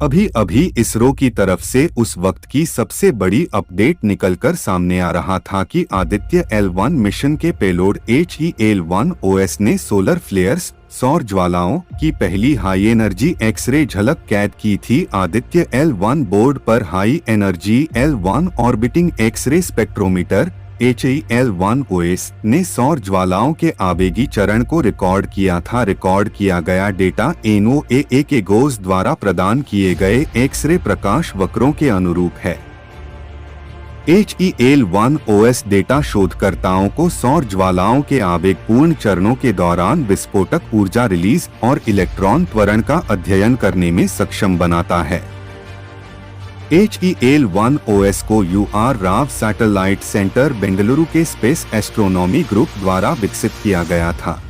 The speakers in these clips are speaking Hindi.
अभी अभी इसरो की तरफ से उस वक्त की सबसे बड़ी अपडेट निकलकर सामने आ रहा था कि आदित्य L1 मिशन के पेलोड HEL-1OS ने सोलर फ्लेयर्स सौर ज्वालाओं की पहली हाई एनर्जी एक्सरे झलक कैद की थी। आदित्य L1 बोर्ड पर high energy L1 orbiting X-ray spectrometer HEL-1OS ने सौर ज्वालाओं के आवेगी चरण को रिकॉर्ड किया था। रिकॉर्ड किया गया डेटा NOAA के गोज द्वारा प्रदान किए गए एक्सरे प्रकाश वक्रों के अनुरूप है। HEL-1OS डेटा शोधकर्ताओं को सौर ज्वालाओं के आवेगपूर्ण चरणों के दौरान विस्फोटक ऊर्जा रिलीज और इलेक्ट्रॉन त्वरण का अध्ययन करने में सक्षम बनाता है। HEL-1OS को UR Rao satellite centre Bengaluru के स्पेस एस्ट्रोनॉमी ग्रुप द्वारा विकसित किया गया था,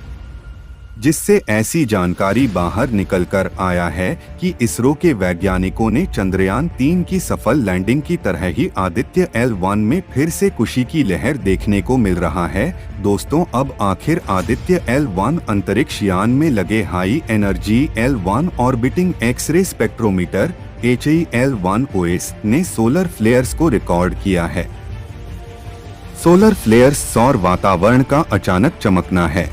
जिससे ऐसी जानकारी बाहर निकलकर आया है कि इसरो के वैज्ञानिकों ने चंद्रयान 3 की सफल लैंडिंग की तरह ही आदित्य L1 में फिर से खुशी की लहर देखने को मिल रहा है। दोस्तों, अब आखिर आदित्य L1 अंतरिक्ष यान में लगे high energy L1 orbiting X-ray spectrometer HEL-1OS ने सोलर फ्लेयर्स को रिकॉर्ड किया है। सोलर फ्लेयर्स सौर वातावरण का अचानक चमकना है।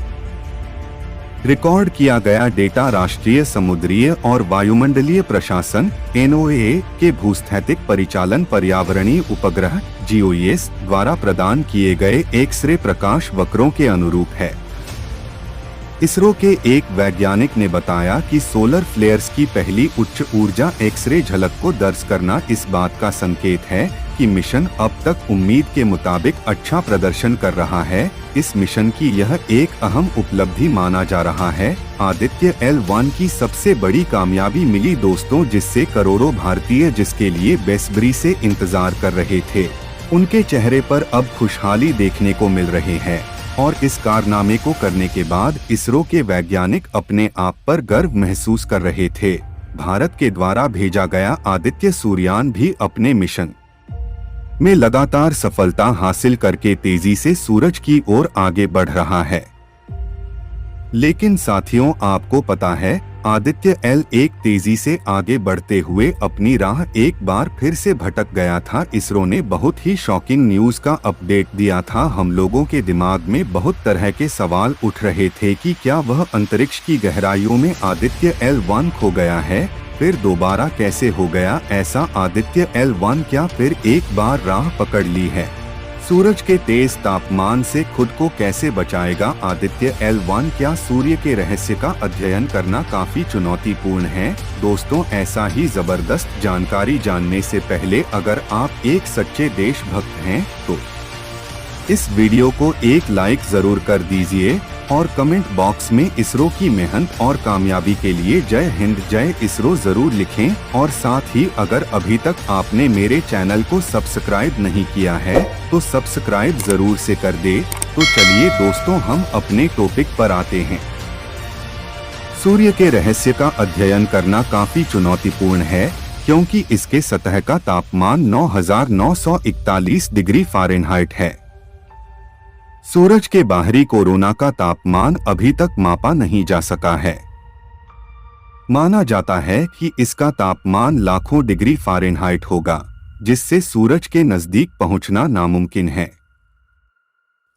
रिकॉर्ड किया गया डेटा राष्ट्रीय समुद्रीय और वायुमंडलीय प्रशासन NOAA के भूस्थैतिक परिचालन पर्यावरणीय उपग्रह GOES द्वारा प्रदान किए गए एक्सरे प्रकाश वक्रों के अनुरूप है। इसरो के एक वैज्ञानिक ने बताया कि सोलर फ्लेयर्स की पहली उच्च ऊर्जा एक्सरे झलक को दर्ज करना इस बात का संकेत है कि मिशन अब तक उम्मीद के मुताबिक अच्छा प्रदर्शन कर रहा है। इस मिशन की यह एक अहम उपलब्धि माना जा रहा है। आदित्य L1 की सबसे बड़ी कामयाबी मिली दोस्तों, जिससे करोड़ों भारतीय जिसके लिए बेसब्री से इंतजार कर रहे थे, उनके चेहरे पर अब खुशहाली देखने को मिल रहे हैं। और इस कारनामे को करने के बाद इसरो के वैज्ञानिक अपने आप पर गर्व महसूस कर रहे थे। भारत के द्वारा भेजा गया आदित्य सूर्ययान भी अपने मिशन में लगातार सफलता हासिल करके तेजी से सूरज की ओर आगे बढ़ रहा है। लेकिन साथियों, आपको पता है, आदित्य L1 तेजी से आगे बढ़ते हुए अपनी राह एक बार फिर से भटक गया था। इसरो ने बहुत ही शॉकिंग न्यूज का अपडेट दिया था। हम लोगों के दिमाग में बहुत तरह के सवाल उठ रहे थे कि क्या वह अंतरिक्ष की गहराइयों में आदित्य L1 खो गया है, फिर दोबारा कैसे हो गया ऐसा। आदित्य L1 क्या फिर एक बार राह पकड़ ली है? सूरज के तेज तापमान से खुद को कैसे बचाएगा आदित्य L1? क्या सूर्य के रहस्य का अध्ययन करना काफी चुनौतीपूर्ण है? दोस्तों, ऐसा ही जबरदस्त जानकारी जानने से पहले अगर आप एक सच्चे देशभक्त हैं तो इस वीडियो को एक लाइक जरूर कर दीजिए और कमेंट बॉक्स में इसरो की मेहनत और कामयाबी के लिए जय हिंद जय इसरो जरूर लिखें। और साथ ही अगर अभी तक आपने मेरे चैनल को सब्सक्राइब नहीं किया है तो सब्सक्राइब जरूर से कर दे। तो चलिए दोस्तों, हम अपने टॉपिक पर आते हैं। सूर्य के रहस्य का अध्ययन करना काफी चुनौतीपूर्ण है, क्योंकि इसके सतह का तापमान 9941 डिग्री फ़ारेनहाइट है। सूरज के बाहरी कोरोना का तापमान अभी तक मापा नहीं जा सका है। माना जाता है कि इसका तापमान लाखों डिग्री फ़ारेनहाइट होगा, जिससे सूरज के नजदीक पहुंचना नामुमकिन है।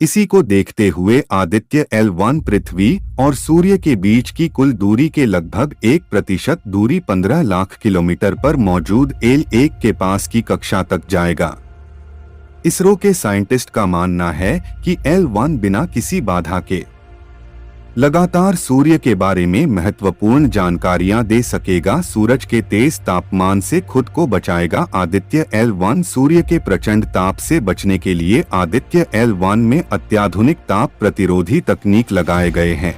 इसी को देखते हुए आदित्य L1 पृथ्वी और सूर्य के बीच की कुल दूरी के लगभग 1% दूरी 15 लाख किलोमीटर पर मौजूद L1 के पास की कक्षा तक जाएगा। इसरो के साइंटिस्ट का मानना है कि L1 बिना किसी बाधा के लगातार सूर्य के बारे में महत्वपूर्ण जानकारियां दे सकेगा, सूरज के तेज तापमान से खुद को बचाएगा। आदित्य L1 सूर्य के प्रचंड ताप से बचने के लिए आदित्य L1 में अत्याधुनिक ताप प्रतिरोधी तकनीक लगाए गए हैं।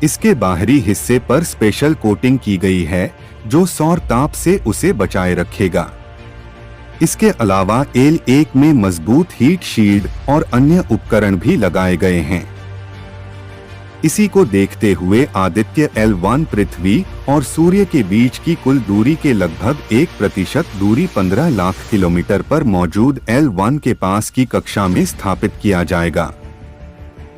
इसके बाहरी हिस्से पर स्पेशल कोटिंग की गई है जो सौर ताप से उसे बचाए रखेगा। इसके अलावा L1 में मजबूत हीट शील्ड और अन्य उपकरण भी लगाए गए हैं। इसी को देखते हुए आदित्य L1 पृथ्वी और सूर्य के बीच की कुल दूरी के लगभग 1% दूरी 15 लाख किलोमीटर पर मौजूद L1 के पास की कक्षा में स्थापित किया जाएगा।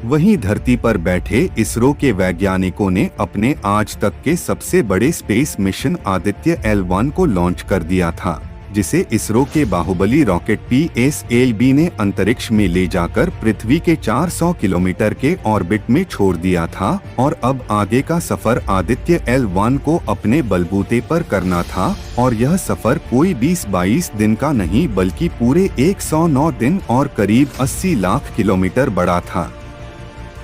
वहीं धरती पर बैठे इसरो के वैज्ञानिकों ने अपने आज तक के सबसे बड़े स्पेस मिशन आदित्य L1 को लॉन्च कर दिया था, जिसे इसरो के बाहुबली रॉकेट PSLV ने अंतरिक्ष में ले जाकर पृथ्वी के 400 किलोमीटर के ऑर्बिट में छोड़ दिया था। और अब आगे का सफर आदित्य L1 को अपने बलबूते पर करना था, और यह सफर कोई 20-22 दिन का नहीं बल्कि पूरे 109 दिन और करीब 80 लाख किलोमीटर बड़ा था।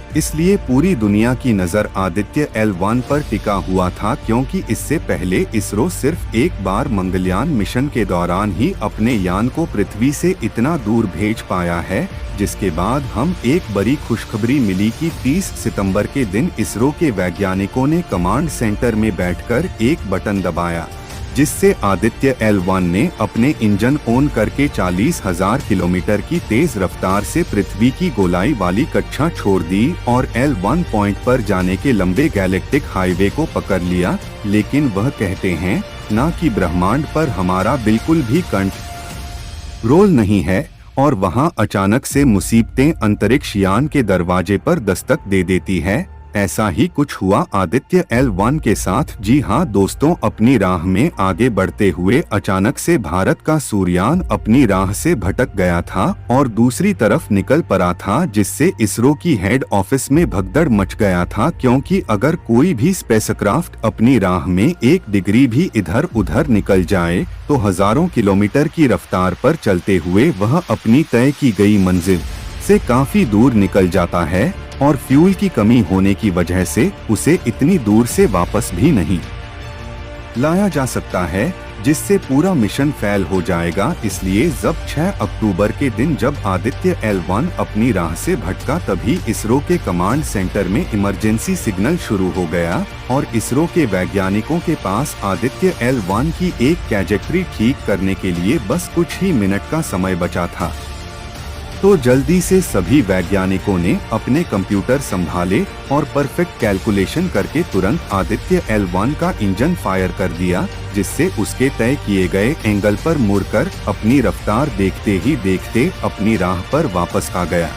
इसलिए पूरी दुनिया की नज़र आदित्य L1 पर टिका हुआ था, क्योंकि इससे पहले इसरो सिर्फ एक बार मंगलयान मिशन के दौरान ही अपने यान को पृथ्वी से इतना दूर भेज पाया है। जिसके बाद हम एक बड़ी खुशखबरी मिली कि 30 सितंबर के दिन इसरो के वैज्ञानिकों ने कमांड सेंटर में बैठकर एक बटन दबाया, जिससे आदित्य L1 ने अपने इंजन ऑन करके 40,000 किलोमीटर की तेज रफ्तार से पृथ्वी की गोलाई वाली कक्षा छोड़ दी और L1 पॉइंट पर जाने के लंबे गैलेक्टिक हाईवे को पकड़ लिया। लेकिन वह कहते हैं ना कि ब्रह्मांड पर हमारा बिल्कुल भी कंट्रोल नहीं है, और वहां अचानक से मुसीबतें अंतरिक्ष यान के दरवाजे पर दस्तक दे देती है। ऐसा ही कुछ हुआ आदित्य L1 के साथ। जी हां दोस्तों, अपनी राह में आगे बढ़ते हुए अचानक से भारत का सूर्ययान अपनी राह से भटक गया था और दूसरी तरफ निकल पड़ा था, जिससे इसरो की हेड ऑफिस में भगदड़ मच गया था। क्योंकि अगर कोई भी स्पेसक्राफ्ट अपनी राह में 1 डिग्री भी इधर उधर निकल जाए तो हजारों किलोमीटर की रफ्तार पर चलते हुए वह अपनी तय की गई मंजिल से काफी दूर निकल जाता है, और फ्यूल की कमी होने की वजह से उसे इतनी दूर से वापस भी नहीं लाया जा सकता है, जिससे पूरा मिशन फेल हो जाएगा। इसलिए जब 6 अक्टूबर के दिन जब आदित्य L1 अपनी राह से भटका, तभी इसरो के कमांड सेंटर में इमरजेंसी सिग्नल शुरू हो गया और इसरो के वैज्ञानिकों के पास आदित्य L1 की एक ट्रैजेक्टरी ठीक करने के लिए बस कुछ ही मिनट का समय बचा था। तो जल्दी से सभी वैज्ञानिकों ने अपने कंप्यूटर संभाले और परफेक्ट कैलकुलेशन करके तुरंत आदित्य L1 का इंजन फायर कर दिया, जिससे उसके तय किए गए एंगल पर मुड़कर अपनी रफ्तार देखते ही देखते अपनी राह पर वापस आ गया।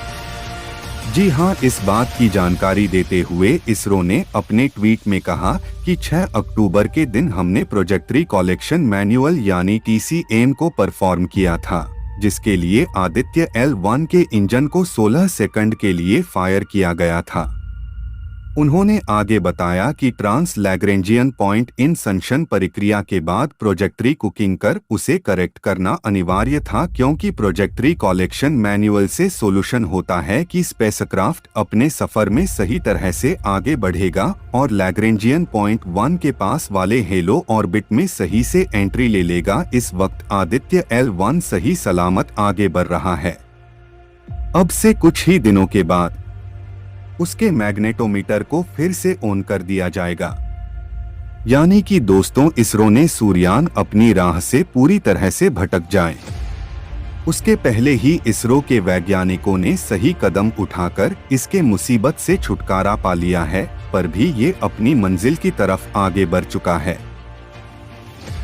जी हां, इस बात की जानकारी देते हुए इसरो ने अपने ट्वीट में कहा कि 6 अक्टूबर के दिन हमने ट्रैजेक्टरी कलेक्शन मैनुअल यानी TCM को परफॉर्म किया था, जिसके लिए आदित्य L1 के इंजन को 16 सेकंड के लिए फायर किया गया था। उन्होंने आगे बताया कि ट्रांस लैग्रेंजियन पॉइंट इंसंशन प्रक्रिया के बाद ट्रैजेक्टरी कुकिंग कर उसे करेक्ट करना अनिवार्य था, क्योंकि ट्रैजेक्टरी कलेक्शन मैनुअल से सॉल्यूशन होता है कि स्पेसक्राफ्ट अपने सफर में सही तरह से आगे बढ़ेगा और लैग्रेंजियन पॉइंट 1 के पास वाले हेलो ऑर्बिट में सही से एंट्री ले लेगा। इस वक्त आदित्य L1 सही सलामत आगे बढ़ रहा है। अब से कुछ ही दिनों के बाद उसके मैग्नेटोमीटर को फिर से ऑन कर दिया जाएगा। यानी कि दोस्तों, इसरो ने सूर्ययान अपनी राह से पूरी तरह से भटक जाए उसके पहले ही इसरो के वैज्ञानिकों ने सही कदम उठाकर इसके मुसीबत से छुटकारा पा लिया है, पर भी ये अपनी मंजिल की तरफ आगे बढ़ चुका है।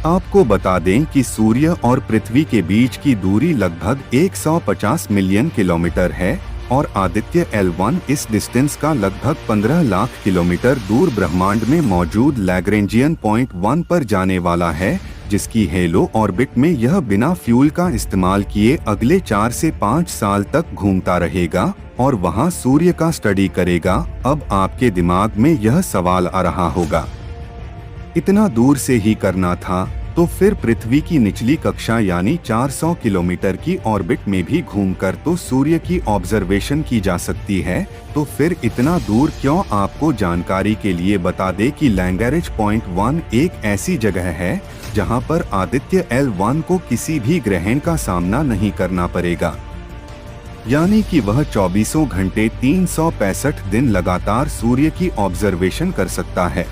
आपको बता दें कि सूर्य और पृथ्वी के बीच की दूरी लगभग 150 मिलियन किलोमीटर है और आदित्य L1 इस डिस्टेंस का लगभग 15 लाख किलोमीटर दूर ब्रह्मांड में मौजूद लैग्रेंजियन पॉइंट 1 पर जाने वाला है, जिसकी हेलो ऑर्बिट में यह बिना फ्यूल का इस्तेमाल किए अगले 4 से 5 साल तक घूमता रहेगा और वहां सूर्य का स्टडी करेगा। अब आपके दिमाग में यह सवाल आ रहा होगा, इतना दूर से ही करना था तो फिर पृथ्वी की निचली कक्षा यानी 400 किलोमीटर की ऑर्बिट में भी घूमकर तो सूर्य की ऑब्जर्वेशन की जा सकती है, तो फिर इतना दूर क्यों? आपको जानकारी के लिए बता दें कि लैग्रेंज पॉइंट 1 एक ऐसी जगह है जहां पर आदित्य L1 को किसी भी ग्रहण का सामना नहीं करना पड़ेगा, यानी कि वह 24 घंटे 365 दिन लगातार सूर्य की ऑब्जर्वेशन कर सकता है।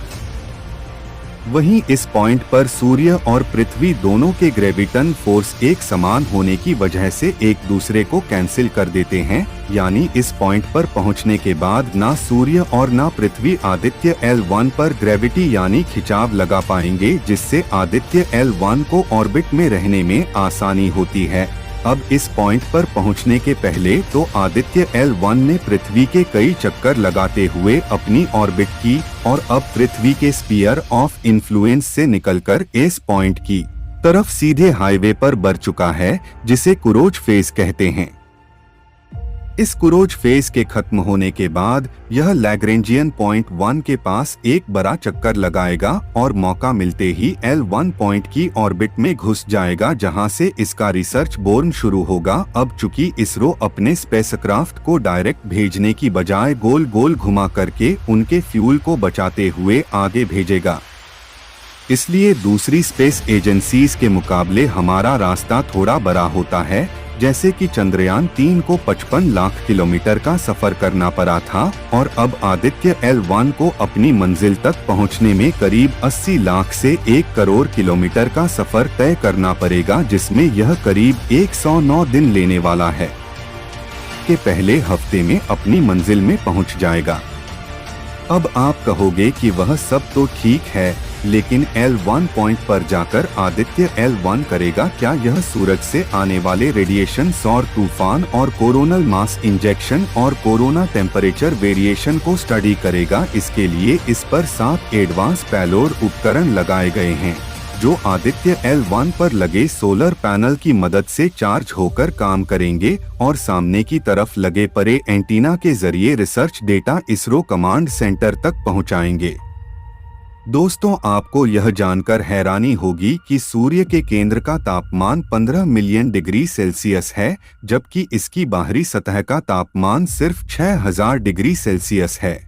वहीं इस पॉइंट पर सूर्य और पृथ्वी दोनों के ग्रेविटन फोर्स एक समान होने की वजह से एक दूसरे को कैंसिल कर देते हैं, यानी इस पॉइंट पर पहुंचने के बाद ना सूर्य और ना पृथ्वी आदित्य L1 पर ग्रेविटी यानी खिंचाव लगा पाएंगे, जिससे आदित्य L1 को ऑर्बिट में रहने में आसानी होती है। अब इस पॉइंट पर पहुंचने के पहले तो आदित्य L1 ने पृथ्वी के कई चक्कर लगाते हुए अपनी ऑर्बिट की और अब पृथ्वी के स्फीयर ऑफ इन्फ्लुएंस से निकलकर इस पॉइंट की तरफ सीधे हाईवे पर बढ़ चुका है, जिसे क्रूज फेज कहते हैं। इस क्रूज फेज के खत्म होने के बाद यह लैग्रेंजियन पॉइंट 1 के पास एक बड़ा चक्कर लगाएगा और मौका मिलते ही L1 पॉइंट की ऑर्बिट में घुस जाएगा, जहां से इसका रिसर्च बोर्न शुरू होगा। अब चूंकि इसरो अपने स्पेसक्राफ्ट को डायरेक्ट भेजने की बजाय गोल गोल घुमा करके उनके फ्यूल को बचाते हुए आगे भेजेगा, इसलिए दूसरी स्पेस एजेंसीज के मुकाबले हमारा रास्ता थोड़ा बड़ा होता है। जैसे कि चंद्रयान 3 को 55 लाख किलोमीटर का सफर करना पड़ा था और अब आदित्य L1 को अपनी मंजिल तक पहुंचने में करीब 80 लाख से 1 करोड़ किलोमीटर का सफर तय करना पड़ेगा, जिसमें यह करीब 109 दिन लेने वाला है कि पहले हफ्ते में अपनी मंजिल में पहुंच जाएगा। अब आप कहोगे कि वह सब तो ठीक है, लेकिन L1 पॉइंट पर जाकर आदित्य L1 करेगा क्या? यह सूरज से आने वाले रेडिएशन, सौर तूफान और कोरोनल मास इंजेक्शन और कोरोना टेम्परेचर वेरिएशन को स्टडी करेगा। इसके लिए इस पर 7 एडवांस पेलोड उपकरण लगाए गए हैं, जो आदित्य L1 पर लगे सोलर पैनल की मदद से चार्ज होकर काम करेंगे और सामने की तरफ लगे परे एंटीना के जरिए research data ISRO command centre तक पहुंचाएंगे। दोस्तों, आपको यह जानकर हैरानी होगी कि सूर्य के केंद्र का तापमान 15 मिलियन डिग्री सेल्सियस है, जबकि इसकी बाहरी सतह का तापमान सिर्फ 6000 डिग्री सेल्सियस है।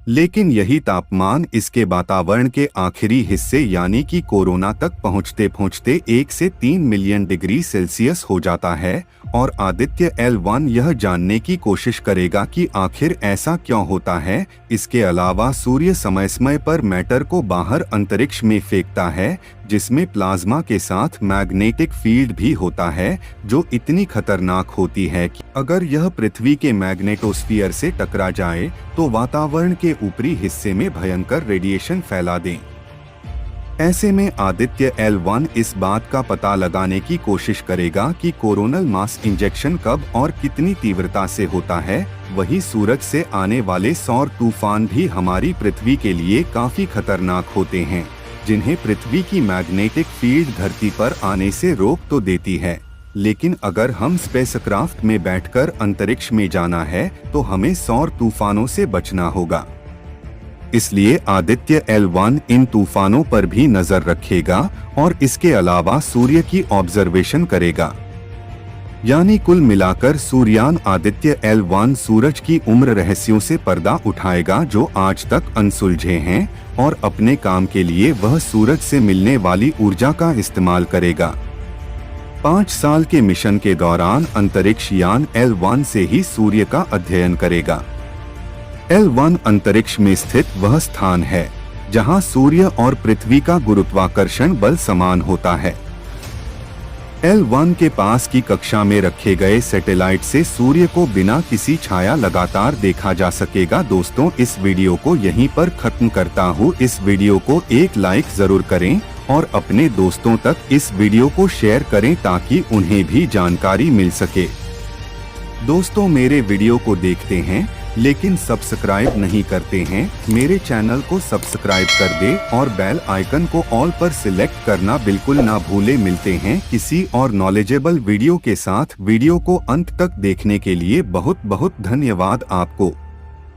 लेकिन यही तापमान इसके वातावरण के आखिरी हिस्से यानी कि कोरोना तक पहुंचते पहुंचते 1 से 3 मिलियन डिग्री सेल्सियस हो जाता है। और आदित्य L1 यह जानने की कोशिश करेगा कि आखिर ऐसा क्यों होता है। इसके अलावा सूर्य समय समय पर मैटर को बाहर अंतरिक्ष में फेंकता है, जिसमें प्लाज्मा के साथ मैग्नेटिक फील्ड भी होता है, जो इतनी खतरनाक होती है कि अगर यह पृथ्वी के मैग्नेटोस्फीयर से टकरा जाए तो वातावरण के ऊपरी हिस्से में भयंकर रेडिएशन फैला दें। ऐसे में आदित्य L1 इस बात का पता लगाने की कोशिश करेगा कि कोरोनल मास इंजेक्शन कब और कितनी तीव्रता से होता है। वही सूरज से आने वाले सौर तूफान भी हमारी पृथ्वी के लिए काफी खतरनाक होते हैं, जिन्हें पृथ्वी की मैग्नेटिक फील्ड धरती पर आने से रोक तो देती है, लेकिन अगर हम स्पेसक्राफ्ट में बैठकर अंतरिक्ष में जाना है तो हमें सौर तूफानों से बचना होगा। इसलिए आदित्य L1 इन तूफानों पर भी नजर रखेगा और इसके अलावा सूर्य की ऑब्जर्वेशन करेगा। यानी कुल मिलाकर सूर्यान आदित्य L1 सूरज की उम्र रहस्यों से पर्दा उठाएगा जो आज तक अनसुलझे हैं, और अपने काम के लिए वह सूरज से मिलने वाली ऊर्जा का इस्तेमाल करेगा। 5 साल के मिशन के दौरान अंतरिक्ष यान L1 से ही सूर्य का अध्ययन करेगा। L1 अंतरिक्ष में स्थित वह स्थान है जहां सूर्य और पृथ्वी का गुरुत्वाकर्षण बल समान होता है। L1 के पास की कक्षा में रखे गए सैटेलाइट से सूर्य को बिना किसी छाया लगातार देखा जा सकेगा। दोस्तों, इस वीडियो को यहीं पर खत्म करता हूँ। इस वीडियो को एक लाइक जरूर करें और अपने दोस्तों तक इस वीडियो को शेयर करें ताकि उन्हें भी जानकारी मिल सके। दोस्तों, मेरे वीडियो को देखते हैं लेकिन सब्सक्राइब नहीं करते हैं, मेरे चैनल को सब्सक्राइब कर दे और बेल आइकन को ऑल पर सिलेक्ट करना बिल्कुल ना भूले। मिलते हैं किसी और नॉलेजेबल वीडियो के साथ। वीडियो को अंत तक देखने के लिए बहुत बहुत धन्यवाद आपको।